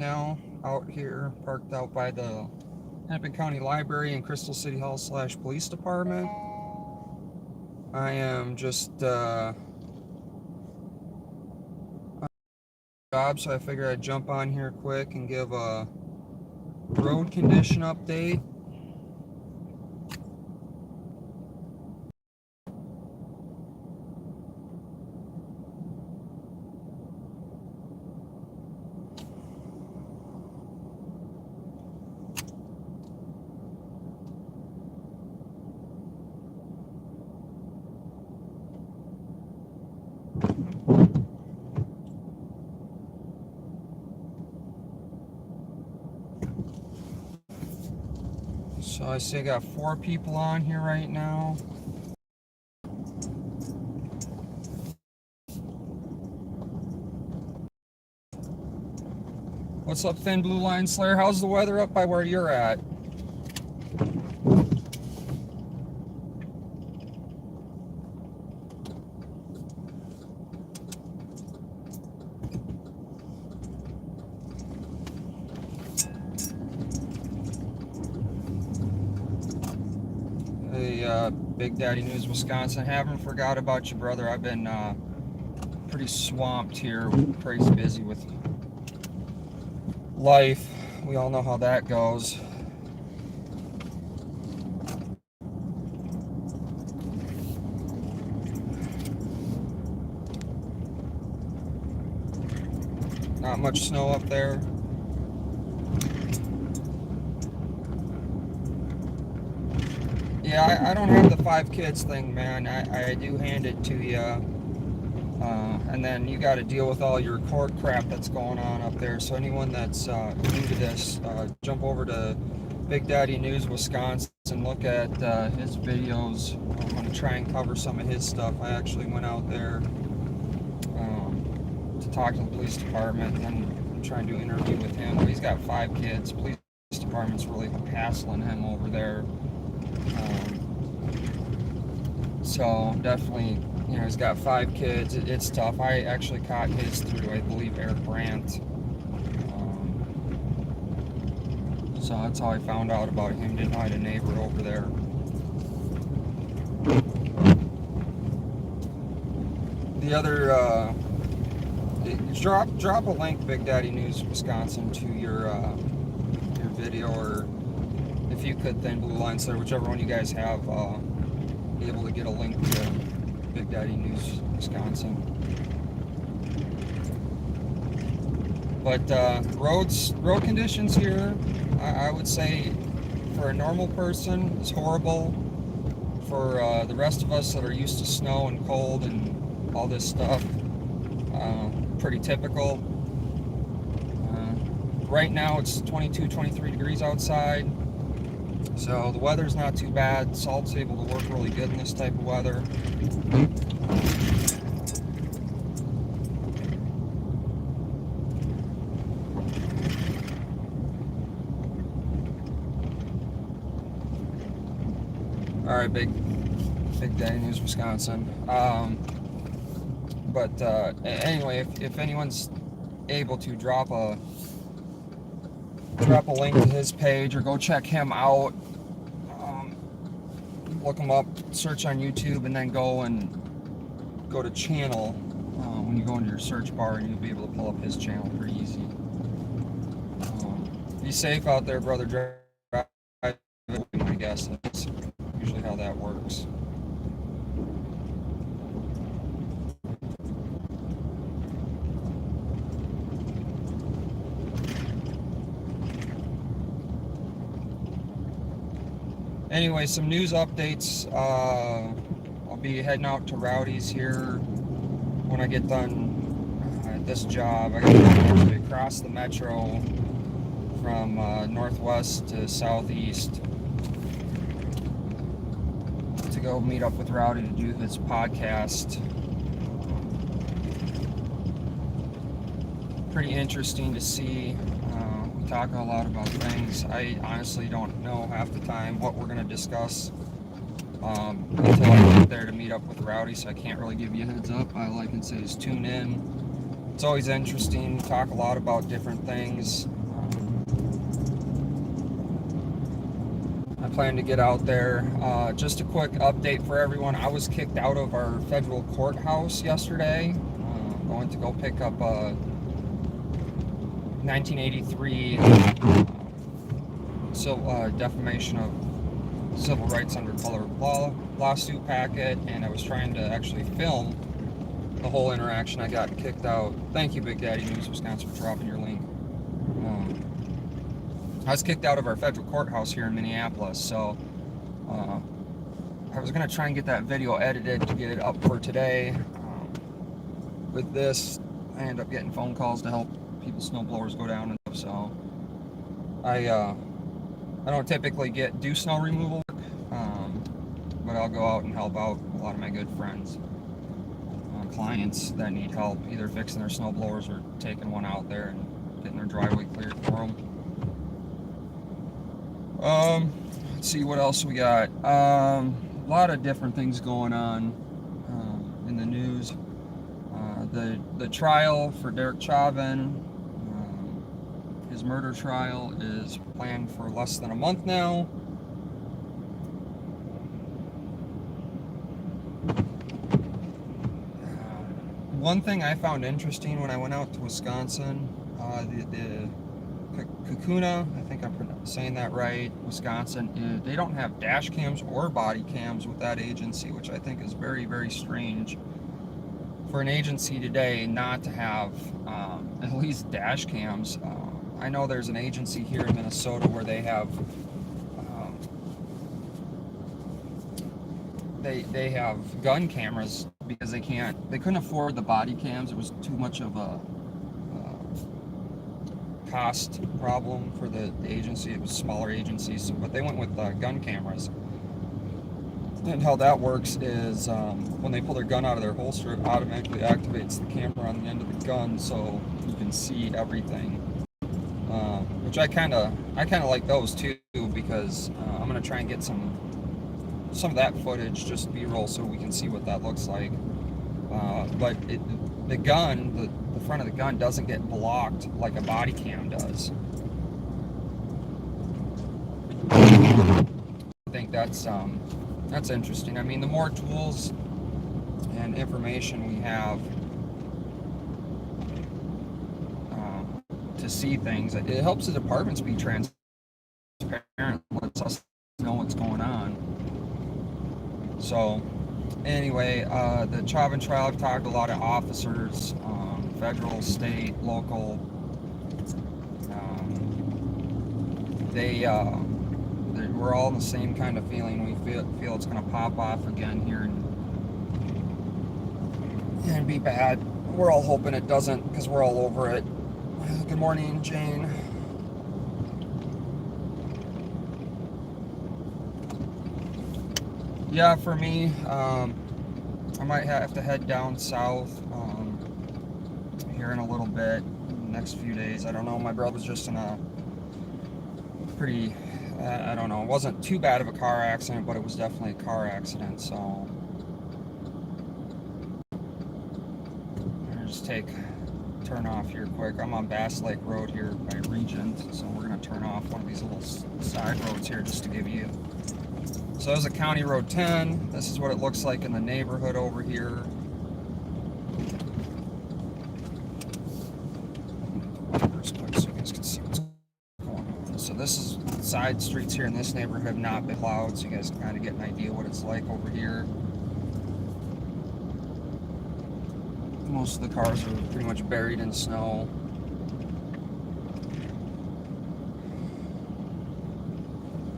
now out here parked out by the Hennepin County Library and Crystal City Hall / Police Department. I am just job, so I figured I'd jump on here quick and give a road condition update. So I see I got 4 people on here right now. What's up, Thin Blue Line Slayer? How's the weather up by where you're at? Hey, Big Daddy News Wisconsin. Haven't forgot about you, brother. I've been pretty swamped here, crazy busy with life. We all know how that goes. Not much snow up there. Yeah, I don't have the 5 kids thing, man. I do hand it to you. And then you got to deal with all your court crap that's going on up there. So anyone that's new to this, jump over to Big Daddy News Wisconsin and look at his videos. I'm going to try and cover some of his stuff. I actually went out there to talk to the police department, and then I'm trying to interview with him. But he's got 5 kids. Police department's really hassling him over there. So definitely, you know, he's got 5 kids. It's tough. I actually caught his through, I believe, Eric Brandt. So that's how I found out about him. Didn't know I had a neighbor over there. The other, drop a link, Big Daddy News Wisconsin, to your video, or if you could, Thin Blue Line Slayer, whichever one you guys have, be able to get a link to Big Daddy News Wisconsin. But road conditions here, I would say for a normal person is horrible. For the rest of us that are used to snow and cold and all this stuff, pretty typical. Right now it's 22, 23 degrees outside. So the weather's not too bad. Salt's able to work really good in this type of weather. All right, Big Daddy News Wisconsin. But anyway, if anyone's able to drop a link to his page or go check him out, look him up, search on YouTube, and then go to channel. When you go into your search bar, and you'll be able to pull up his channel pretty easy. Be safe out there, brother. Drive, I guess that's usually how that works. Anyway, some news updates. I'll be heading out to Rowdy's here when I get done at this job. I got to actually cross the metro from northwest to southeast to go meet up with Rowdy to do his podcast. Pretty interesting to see. We talk a lot about things. I honestly don't know half the time what we're going to discuss until I get there to meet up with Rowdy, so I can't really give you a heads up. All I can say is tune in It's always interesting. We talk a lot about different things. I plan to get out there. Just a quick update for everyone. I was kicked out of our federal courthouse yesterday. Going to go pick up a 1983 defamation of civil rights under color of law lawsuit packet, and I was trying to actually film the whole interaction. I got kicked out. Thank you, Big Daddy News Wisconsin, for dropping your link. I was kicked out of our federal courthouse here in Minneapolis, so I was going to try and get that video edited to get it up for today. With this, I end up getting phone calls to help people's snowblowers go down and stuff, so I don't typically do snow removal work, but I'll go out and help out a lot of my good friends, clients that need help either fixing their snowblowers or taking one out there and getting their driveway cleared for them. Let's see what else we got. A lot of different things going on in the news. The trial for Derek Chauvin, his murder trial, is planned for less than a month now. One thing I found interesting when I went out to Wisconsin, the Kakuna, I think I'm saying that right, Wisconsin, they don't have dash cams or body cams with that agency, which I think is very, very strange for an agency today not to have at least dash cams. I know there's an agency here in Minnesota where they have they have gun cameras because they couldn't afford the body cams. It was too much of a cost problem for the agency. It was a smaller agency, but they went with gun cameras. And how that works is when they pull their gun out of their holster, it automatically activates the camera on the end of the gun, so you can see everything. Which I kind of like those too, because I'm gonna try and get some of that footage, just B-roll, so we can see what that looks like. But the gun, the front of the gun doesn't get blocked like a body cam does. I think that's interesting. I mean, the more tools and information we have to see things, it helps the departments be transparent, lets us know what's going on. So anyway, the Chauvin trial, I've talked to a lot of officers, federal, state, local. We're all in the same kind of feeling. We feel it's going to pop off again here and be bad. We're all hoping it doesn't, because we're all over it. Good morning, Jane. Yeah, for me, I might have to head down south here in a little bit, next few days. I don't know. My brother's just in a pretty, I don't know, it wasn't too bad of a car accident, but it was definitely a car accident, so I'll just turn off here quick. I'm on Bass Lake Road here by Regent, so we're going to turn off one of these little side roads here just to give you. So there's a County Road 10. This is what it looks like in the neighborhood over here. Just quick so you guys can see what's going on. So this is side streets here in this neighborhood have not been plowed, so you guys can kind of get an idea what it's like over here. Most of the cars are pretty much buried in snow.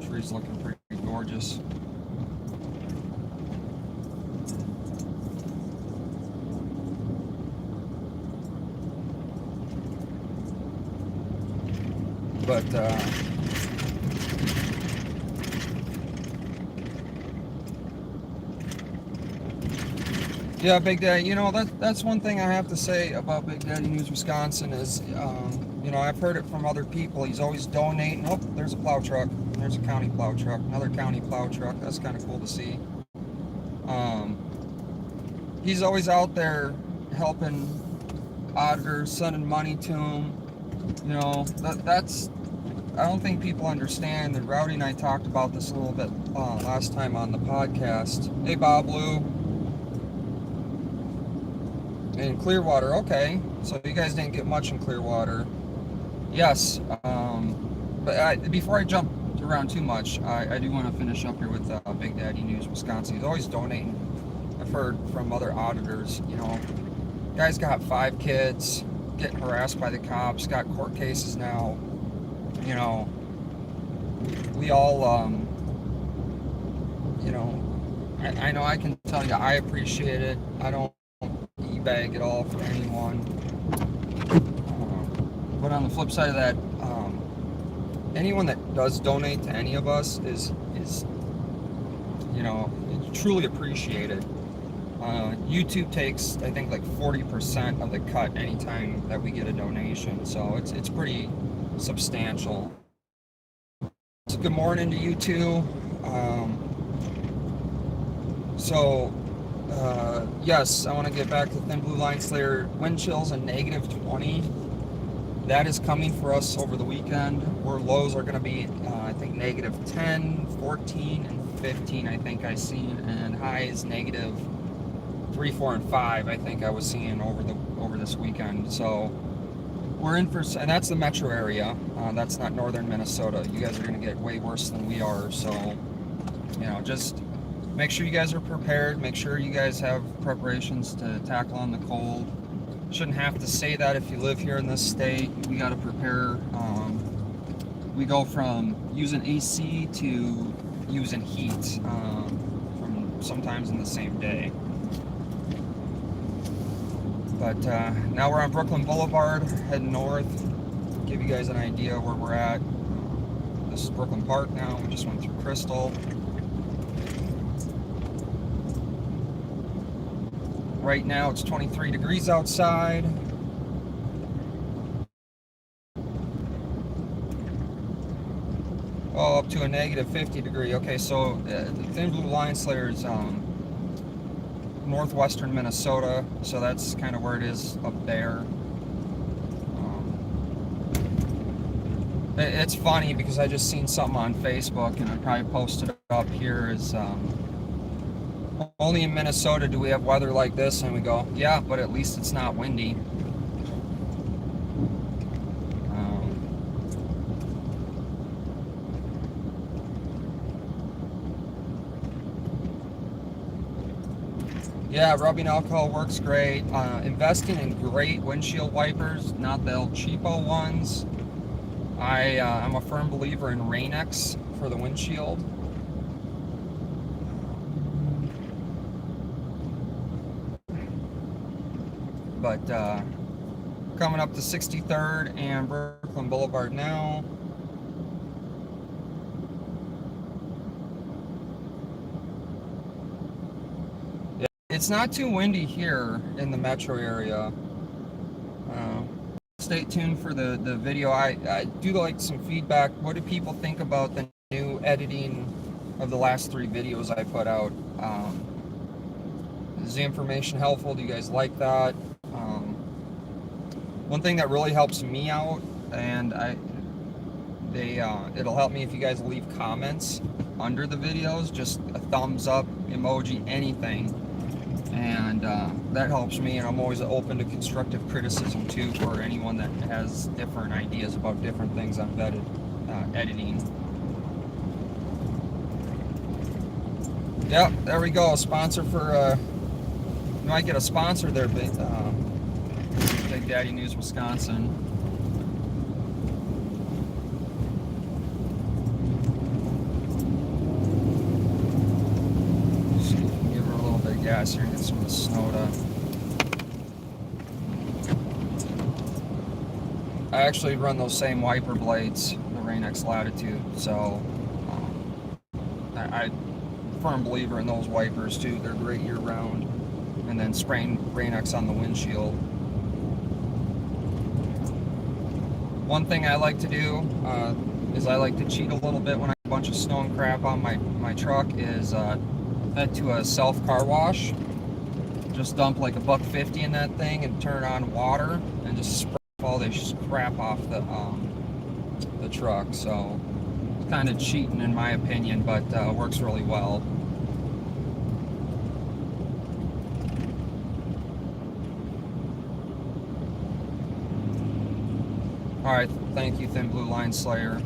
Trees looking pretty gorgeous. But yeah, Big Daddy, that's one thing I have to say about Big Daddy News Wisconsin is, I've heard it from other people. He's always donating. Oh, there's a plow truck. There's a county plow truck. Another county plow truck. That's kind of cool to see. He's always out there helping auditors, sending money to them. You know, that's, I don't think people understand. And Rowdy and I talked about this a little bit last time on the podcast. Hey, Bob Lou. In Clearwater, okay. So you guys didn't get much in Clearwater. Yes. But before I jump around too much, I do want to finish up here with Big Daddy News Wisconsin. He's always donating. I've heard from other auditors, you know, guy's got 5 kids, getting harassed by the cops, got court cases now. You know, we all, you know, I know I can tell you I appreciate it. I don't e-bag at all for anyone. But on the flip side of that, anyone that does donate to any of us is you know, truly appreciated. YouTube takes, I think, like 40% of the cut anytime that we get a donation, so it's pretty substantial. So good morning to you two. Yes, I want to get back to Thin Blue Line Slayer. Wind chills and -20. That is coming for us over the weekend, where lows are going to be, I think, -10, 14, and 15, I think I seen, and highs -3, 4, and 5, I think I was seeing over this weekend. So we're in for, and that's the metro area. That's not northern Minnesota. You guys are going to get way worse than we are. So, you know, just make sure you guys are prepared. Make sure you guys have preparations to tackle on the cold. Shouldn't have to say that if you live here in this state. We got to prepare. We go from using AC to using heat from sometimes in the same day. But now we're on Brooklyn Boulevard, heading north. Give you guys an idea where we're at. This is Brooklyn Park now. We just went through Crystal. Right now it's 23 degrees outside. Oh, up to a -50 degree. Okay, so the Thin Blue Line Slayer is northwestern Minnesota, so that's kind of where it is up there. It's funny because I just seen something on Facebook, and I probably posted it up here, is only in Minnesota do we have weather like this, and we go, yeah, but at least it's not windy. Yeah, rubbing alcohol works great. Investing in great windshield wipers, not the El Cheapo ones. I'm a firm believer in Rain-X for the windshield. But coming up to 63rd and Brooklyn Boulevard now. It's not too windy here in the metro area. Stay tuned for the video. I do like some feedback. What do people think about the new editing of the last 3 videos I put out? Is the information helpful? Do you guys like that? One thing that really helps me out, and it'll help me if you guys leave comments under the videos, just a thumbs up, emoji, anything. And that helps me, and I'm always open to constructive criticism too for anyone that has different ideas about different things on editing. Yep, there we go. A sponsor for you might get a sponsor there, Big Daddy News Wisconsin. Gas here and get some of the snow to. I actually run those same wiper blades, the Rain-X Latitude, so I'm a firm believer in those wipers too. They're great year round. And then spraying Rain-X on the windshield. One thing I like to do is I like to cheat a little bit when I have a bunch of snow and crap on my truck is head to a self car wash. just dump like $1.50 in that thing and turn on water and just spray all this crap off the truck. So it's kind of cheating in my opinion, but works really well. Alright, thank you, Thin Blue Line Slayer.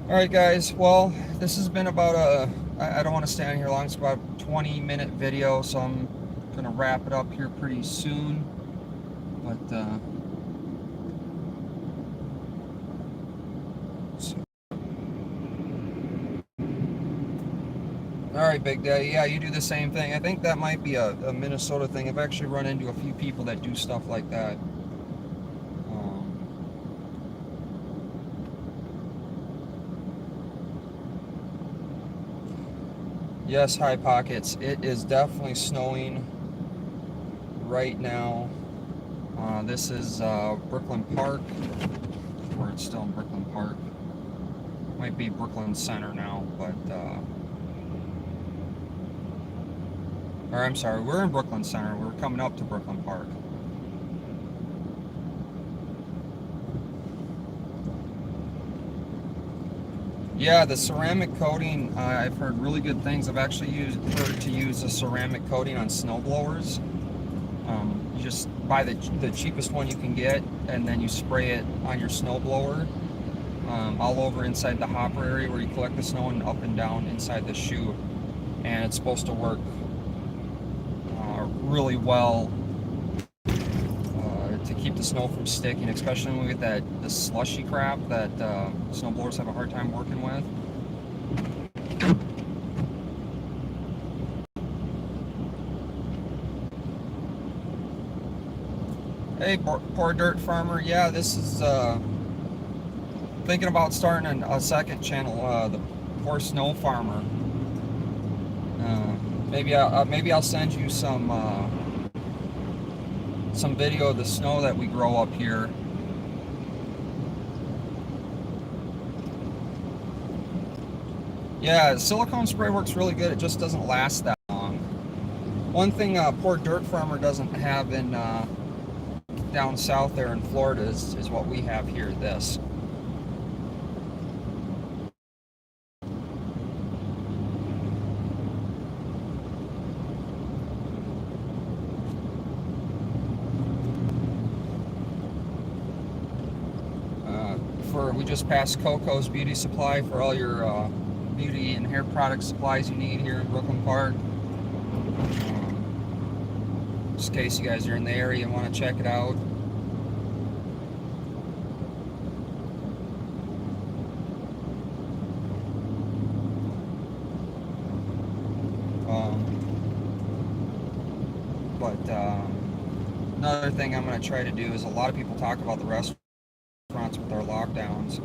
Alright guys, well, this has been about I don't want to stay on here long, it's about a 20-minute video, so I'm going to wrap it up here pretty soon. But, alright, Big Daddy, yeah, you do the same thing. I think that might be a Minnesota thing. I've actually run into a few people that do stuff like that. Yes, High Pockets. It is definitely snowing right now. This is Brooklyn Park, or it's still in Brooklyn Park. Might be Brooklyn Center now, but or I'm sorry, we're in Brooklyn Center. We're coming up to Brooklyn Park. Yeah, the ceramic coating, I've heard really good things. I've actually heard to use a ceramic coating on snow blowers. You just buy the cheapest one you can get, and then you spray it on your snow blower, all over inside the hopper area where you collect the snow, and up and down inside the chute. And it's supposed to work really well to keep the snow from sticking, especially when we get the slushy crap that snow blowers have a hard time working with. Hey, Poor Dirt Farmer. Yeah, this is thinking about starting a second channel, the Poor Snow Farmer. Maybe I'll send you some video of the snow that we grow up here. Yeah, silicone spray works really good. It just doesn't last that long. One thing Poor Dirt Farmer doesn't have in down south there in Florida is what we have here, this. We just passed Coco's Beauty Supply for all your beauty and hair product supplies you need here in Brooklyn Park. Just in case you guys are in the area and want to check it out. Another thing I'm going to try to do is, a lot of people talk about the restaurants with our lockdowns.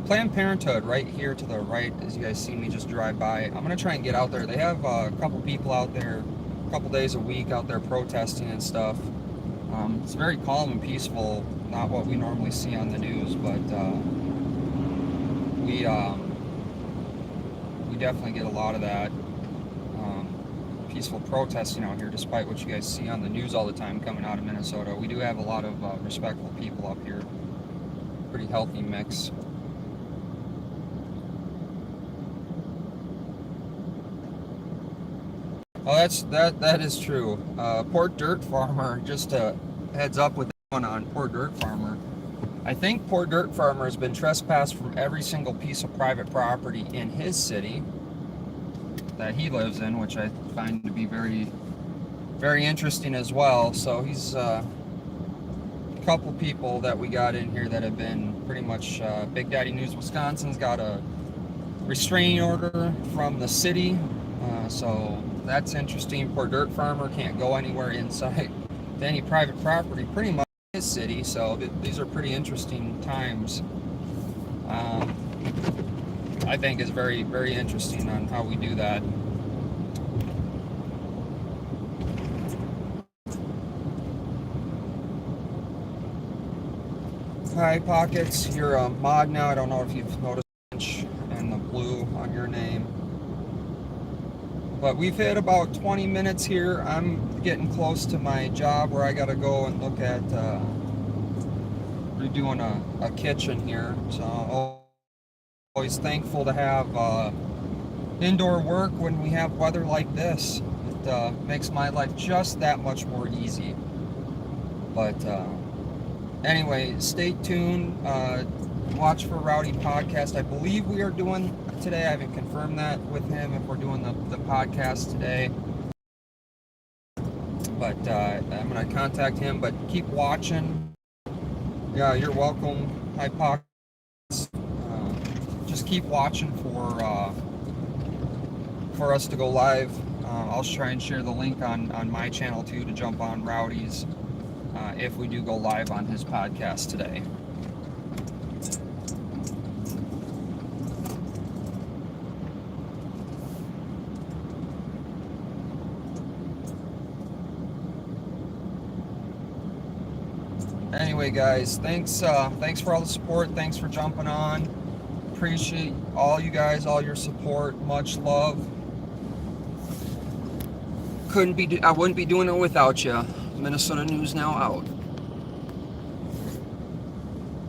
Planned Parenthood right here to the right, as you guys see me just drive by. I'm going to try and get out there. They have a couple people out there, a couple days a week out there protesting and stuff. It's very calm and peaceful, not what we normally see on the news, but we definitely get a lot of that peaceful protesting out here, despite what you guys see on the news all the time coming out of Minnesota. We do have a lot of respectful people up here. Pretty healthy mix. Oh, that is true. Poor Dirt Farmer, just a heads up with that one on Poor Dirt Farmer. I think Poor Dirt Farmer has been trespassed from every single piece of private property in his city that he lives in, which I find to be very, very interesting as well. So he's a couple people that we got in here that have been pretty much, Big Daddy News Wisconsin's got a restraining order from the city, so that's interesting. Poor Dirt Farmer can't go anywhere inside to any private property, pretty much in his city, so these are pretty interesting times. I think is very, very interesting on how we do that. Hi Pockets, you're a mod now. I don't know if you've noticed and the blue on your name. But we've hit about 20 minutes here. I'm getting close to my job where I got to go and look at redoing a kitchen here. So I'm always thankful to have indoor work when we have weather like this. It makes my life just that much more easy. But anyway, stay tuned. Watch for Rowdy Podcast. I believe we are doing today. I haven't confirmed that with him if we're doing the podcast today. But I'm going to contact him. But keep watching. Yeah, you're welcome. Hi, Pox. Just keep watching for us to go live. I'll try and share the link on my channel too to jump on Rowdy's if we do go live on his podcast today. Anyway, guys, thanks for all the support. Thanks for jumping on. Appreciate all you guys, all your support. Much love. I wouldn't be doing it without you. Minnesota News Now out.